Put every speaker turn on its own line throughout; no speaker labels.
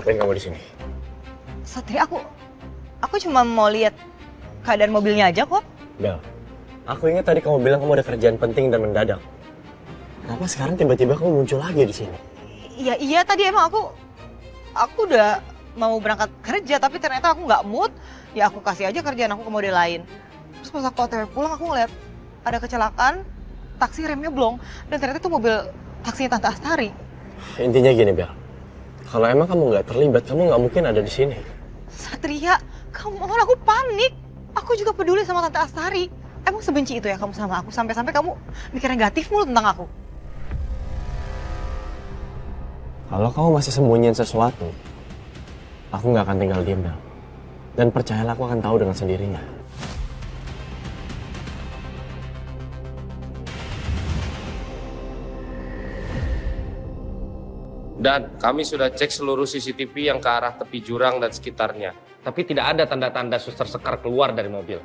Ngapain kamu di sini?
Satria, aku cuma mau lihat keadaan mobilnya aja kok.
Bel, aku ingat tadi kamu bilang kamu ada kerjaan penting dan mendadak. Kenapa sekarang tiba-tiba kamu muncul lagi di sini?
Iya tadi emang aku udah mau berangkat kerja tapi ternyata aku nggak mood. Ya aku kasih aja kerjaan aku ke model lain. Terus pas aku OTW pulang aku ngeliat ada kecelakaan, taksi remnya blong dan ternyata itu mobil taksinya Tante Astari.
Intinya gini Bel, kalau emang kamu nggak terlibat, kamu nggak mungkin ada di sini.
Satria, kamu aku panik. Aku juga peduli sama Tante Astari. Emang sebenci itu ya kamu sama aku sampai-sampai kamu mikir negatif mulu tentang aku?
Kalau kamu masih sembunyiin sesuatu, aku nggak akan tinggal diam Bel. Dan percayalah aku akan tahu dengan sendirinya.
Dan kami sudah cek seluruh CCTV yang ke arah tepi jurang dan sekitarnya. Tapi tidak ada tanda-tanda Suster Sekar keluar dari mobil.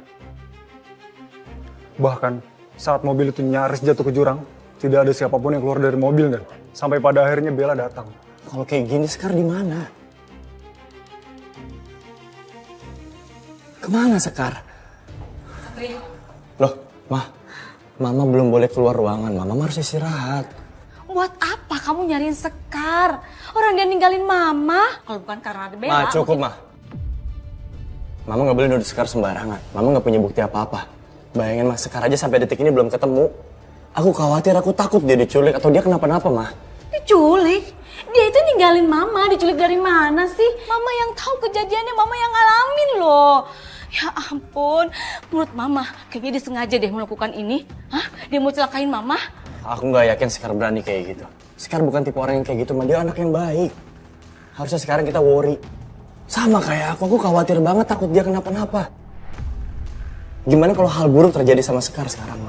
Bahkan saat mobil itu nyaris jatuh ke jurang, tidak ada siapapun yang keluar dari mobil dan sampai pada akhirnya Bella datang.
Kalau kayak gini Sekar di mana? Kemana Sekar? Loh, Mama belum boleh keluar ruangan. Mama harus istirahat.
Buat apa kamu nyariin Sekar? Orang dia ninggalin Mama. Kalau bukan karena ada Bella.
Cukup Mama nggak boleh nuduh Sekar sembarangan. Mama nggak punya bukti apa-apa. Bayangin Sekar aja sampai detik ini belum ketemu. Aku khawatir, aku takut dia diculik atau dia kenapa-napa,
Diculik? Dia itu ninggalin Mama, diculik dari mana sih? Mama yang tahu kejadiannya, Mama yang ngalamin loh. Ya ampun, menurut Mama kayaknya dia sengaja deh melakukan ini. Hah? Dia mau celakain Mama?
Aku nggak yakin Sekar berani kayak gitu. Sekar bukan tipe orang yang kayak gitu, dia anak yang baik. Harusnya sekarang kita worry. Sama kayak aku khawatir banget takut dia kenapa-napa. Gimana kalau hal buruk terjadi sama Sekar sekarang,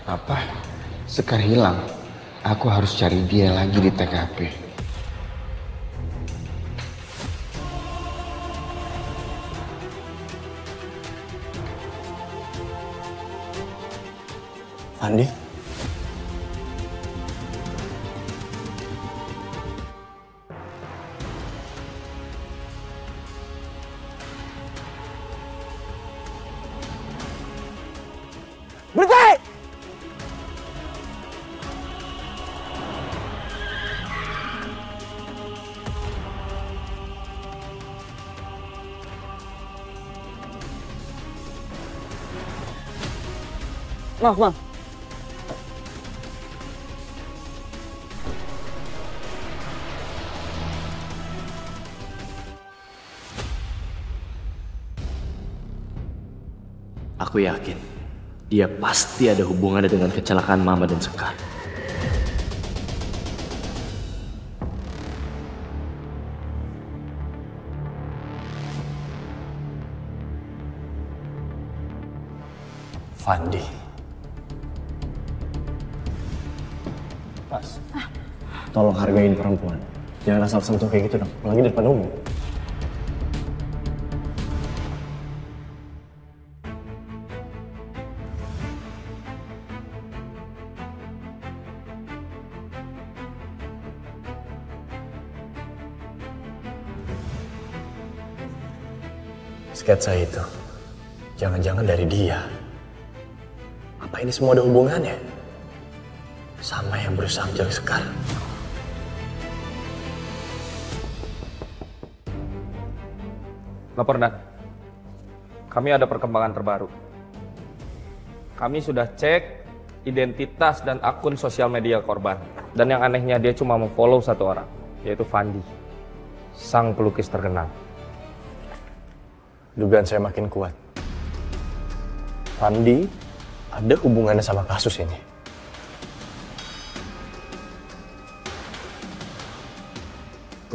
Apa? Sekar hilang. Aku harus cari dia lagi di TKP.
Fandi? Berhenti! Maaf. Aku yakin dia pasti ada hubungannya dengan kecelakaan Mama dan Sekar. Fandi. Pas. Tolong hargain perempuan. Jangan asal sentuh kayak gitu dong. Apalagi di depan umum. Sketsa itu, jangan-jangan dari dia. Apa ini semua ada hubungannya? Sama yang berusaha menculik Sekar.
Lapor Dan. Kami ada perkembangan terbaru. Kami sudah cek identitas dan akun sosial media korban. Dan yang anehnya dia cuma memfollow satu orang, yaitu Fandi, sang pelukis terkenal.
Dugaan saya makin kuat. Fandi ada hubungannya sama kasus ini.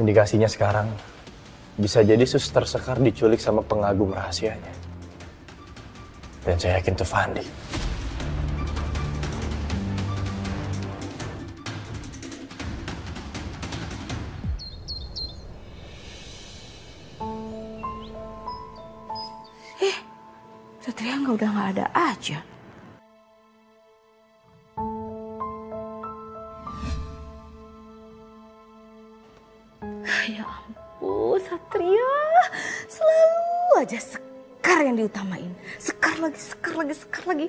Indikasinya sekarang bisa jadi Suster Sekar diculik sama pengagum rahasianya. Dan saya yakin itu Fandi.
Satria udah nggak ada aja. aja Sekar yang diutamain. Sekar lagi, Sekar lagi, Sekar lagi.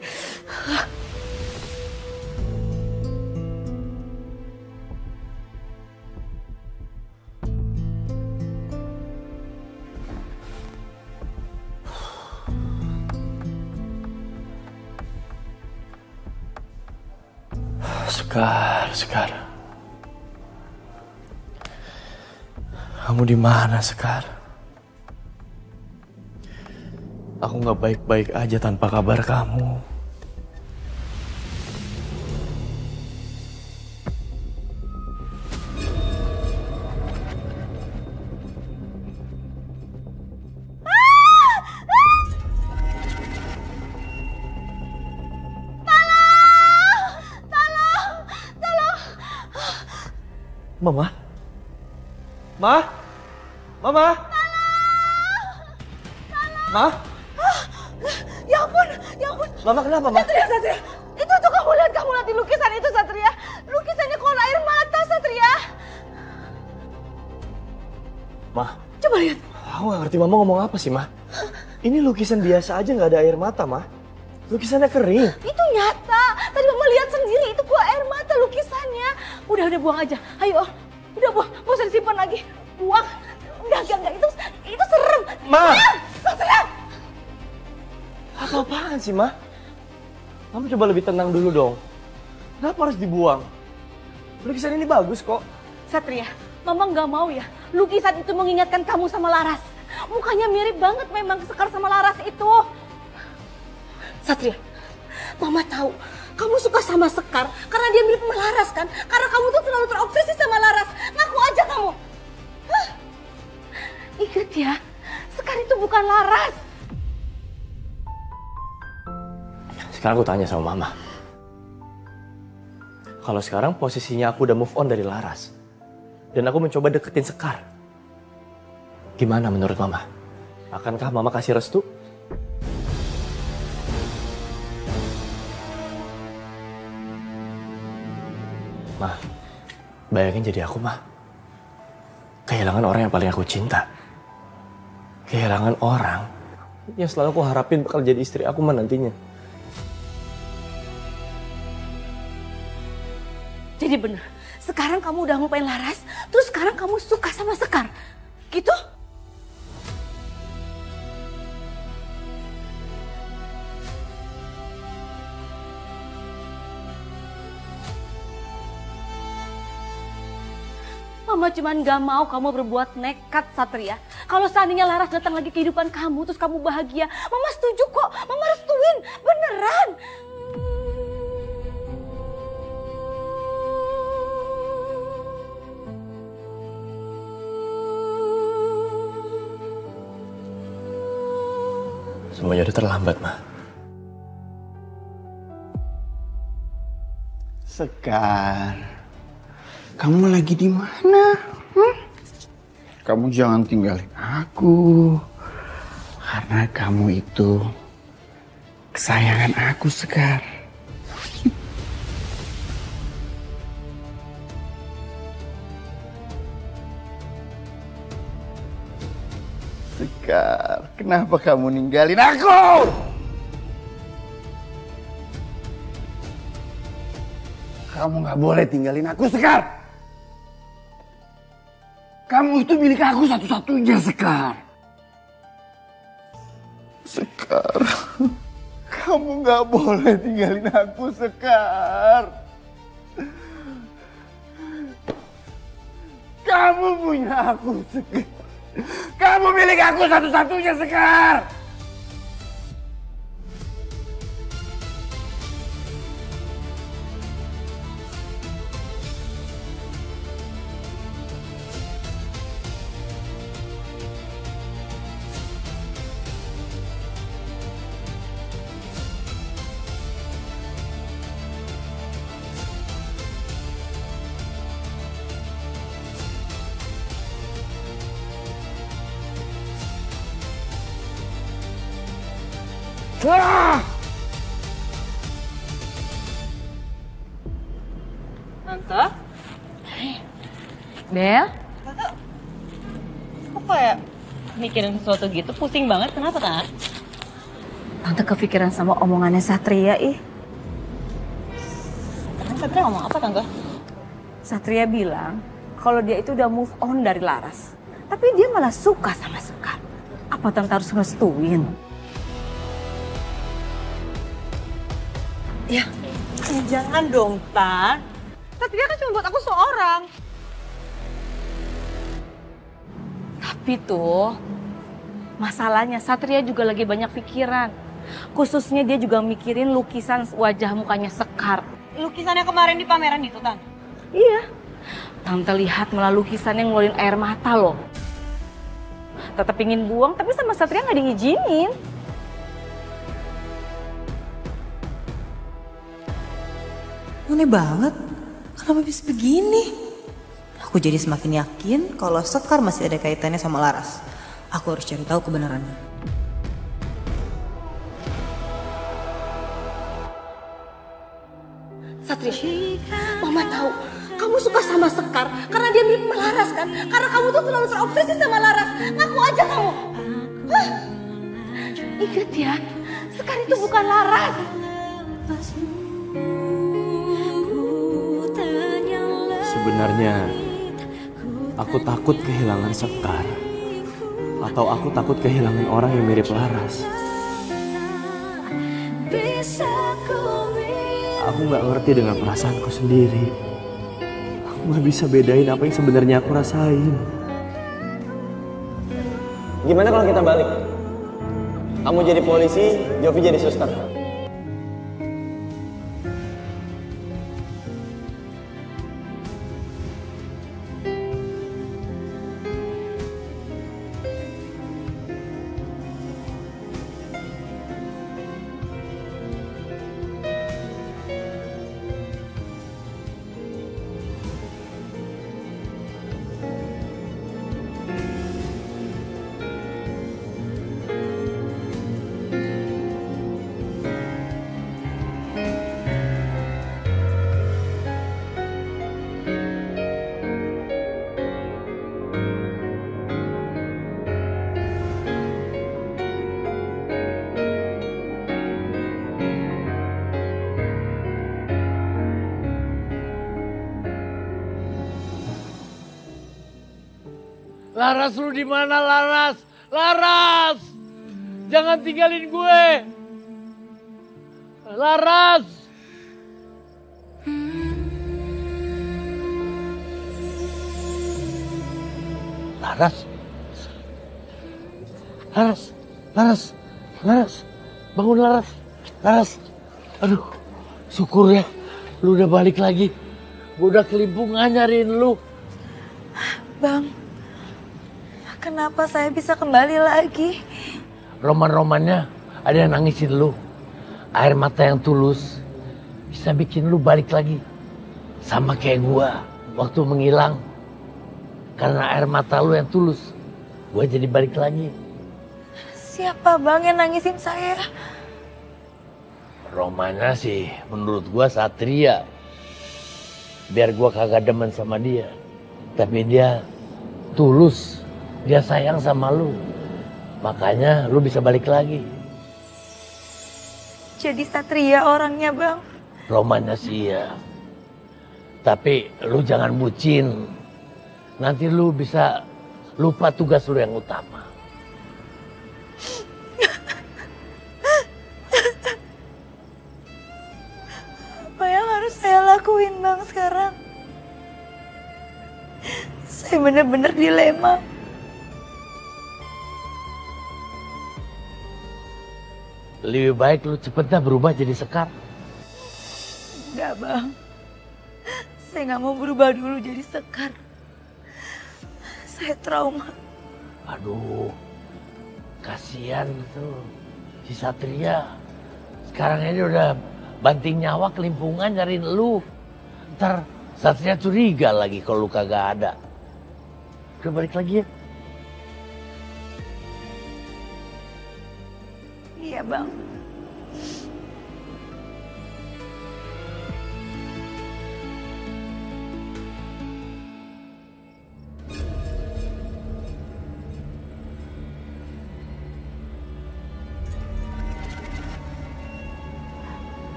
Sekar. Kamu di mana, Sekar? Aku nggak baik-baik aja tanpa kabar kamu. Mama? Mama? Ma?
Ya ampun.
Mama kenapa, Ma?
Satria. Itu tuh kamu lihat di lukisan itu, Satria. Lukisannya kolam air mata, Satria.
Ma?
Coba lihat.
Aku gak ngerti Mama ngomong apa sih, Ma? Ini lukisan biasa aja nggak ada air mata, Ma. Lukisannya kering.
Itu nyata. Tadi Mama lihat sendiri, itu keluar air mata lukisannya. Udah buang aja. Ayo, udah buang. Gak usah disimpan lagi. Buang. Enggak. Itu serem.
Ma!
Satria!
Apa-apaan sih, Ma? Kamu coba lebih tenang dulu dong. Kenapa harus dibuang? Lukisan ini bagus kok.
Satria, Mama nggak mau ya. Lukisan itu mengingatkan kamu sama Laras. Mukanya mirip banget memang Sekar sama Laras itu. Satria, Mama tahu kamu suka sama Sekar karena dia mirip sama Laras kan? Karena kamu tuh terlalu terobsesi sama Laras. Ngaku aja kamu. Hah? Ingat ya, Sekar itu bukan Laras.
Sekarang aku tanya sama Mama. Kalau sekarang posisinya aku udah move on dari Laras. Dan aku mencoba deketin Sekar. Gimana menurut Mama? Akankah Mama kasih restu? Ma, bayangin jadi aku, Ma. Kehilangan orang yang paling aku cinta. Kehilangan orang yang selalu aku harapin bakal jadi istri aku nantinya.
Jadi bener, sekarang kamu udah ngupain Laras, terus sekarang kamu suka sama Sekar. Gitu? Mama cuman gak mau kamu berbuat nekat, Satria. Kalau seandainya Laras datang lagi kehidupan kamu, terus kamu bahagia, Mama setuju kok. Mama restuin, beneran.
Semuanya udah terlambat, Ma.
Sekar, kamu lagi di mana? Kamu jangan tinggalin aku. Karena kamu itu kesayangan aku, Sekar. Sekar, kenapa kamu ninggalin aku? Kamu gak boleh tinggalin aku, Sekar. Kamu itu milik aku satu-satunya, Sekar. Sekar, kamu gak boleh tinggalin aku, Sekar. Kamu punya aku, Sekar. Kamu milik aku satu-satunya, Sekar.
Tante?
Bel?
Tante? Kok kayak
mikirin sesuatu gitu pusing banget, kenapa Kak? Tante kepikiran sama omongannya Satria ih. Satria ngomong apa Tante? Satria bilang kalau dia itu udah move on dari Laras. Tapi dia malah suka sama Sekar. Apa Tante harus ngerestuin?
Ya jangan dong, Tan. Satria kan cuma buat aku seorang.
Tapi tuh, masalahnya Satria juga lagi banyak pikiran. Khususnya dia juga mikirin lukisan wajah mukanya Sekar.
Lukisannya kemarin di pameran itu, Tan?
Iya. Tante lihat malah lukisannya ngeluarin air mata loh. Tetap ingin buang, tapi sama Satria nggak diizinin.
Aneh banget, kenapa bisa begini? Aku jadi semakin yakin kalau Sekar masih ada kaitannya sama Laras. Aku harus cari tahu kebenarannya.
Satria, Mama tahu kamu suka sama Sekar karena dia mirip Laras kan? Karena kamu tuh terlalu terobsesi sama Laras. Ngaku aja kamu. Hah? Ingat ya, Sekar itu bukan Laras.
Sebenarnya aku takut kehilangan Sekar. Atau aku takut kehilangan orang yang mirip Laras. Aku gak ngerti dengan perasaanku sendiri. Aku gak bisa bedain apa yang sebenarnya aku rasain. Gimana kalau kita balik? Kamu jadi polisi, Jovi jadi suster.
Laras, lu di mana Laras? Laras! Jangan tinggalin gue. Laras! Laras? Laras! Laras! Laras! Bangun Laras! Laras! Aduh, syukur ya. Lu udah balik lagi. Gue udah kelimpungan nyariin lu.
Bang, kenapa saya bisa kembali lagi?
Roman-romannya ada yang nangisin lu. Air mata yang tulus bisa bikin lu balik lagi. Sama kayak gua waktu menghilang. Karena air mata lu yang tulus, gua jadi balik lagi.
Siapa bang yang nangisin saya?
Romannya sih menurut gua Satria. Biar gua kagak demen sama dia. Tapi dia tulus. Dia sayang sama lu. Makanya lu bisa balik lagi.
Jadi Satria orangnya bang?
Romannya sih ya. Tapi lu jangan bucin. Nanti lu bisa lupa tugas lu yang utama.
Apa yang harus saya lakuin bang sekarang? Saya bener-bener dilema.
Lebih baik lu cepetnya berubah jadi Sekar.
Enggak bang. Saya nggak mau berubah dulu jadi Sekar. Saya trauma.
Aduh, kasihan tuh si Satria. Sekarang ini udah banting nyawa kelimpungan nyariin lu. Ntar Satria curiga lagi kalau lu kagak ada. Udah balik lagi ya.
Iya bang.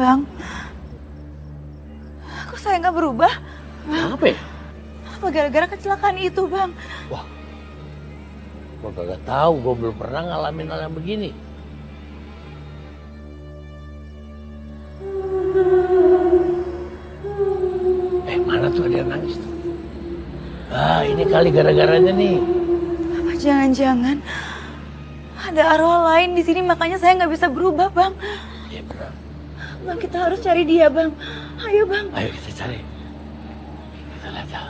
Bang. Kok saya nggak berubah?
Kenapa ya?
Apa gara-gara kecelakaan itu, Bang?
Wah, gue kagak tahu, gue belum pernah ngalamin hal yang begini. Mana tuh ada yang nangis tuh? Ah, ini kali gara-garanya nih.
Apa jangan-jangan ada arwah lain di sini makanya saya nggak bisa berubah, Bang?
Iya benar.
Bang, kita harus cari dia, Bang. Ayo, Bang.
Ayo kita cari. Kita lihat ya.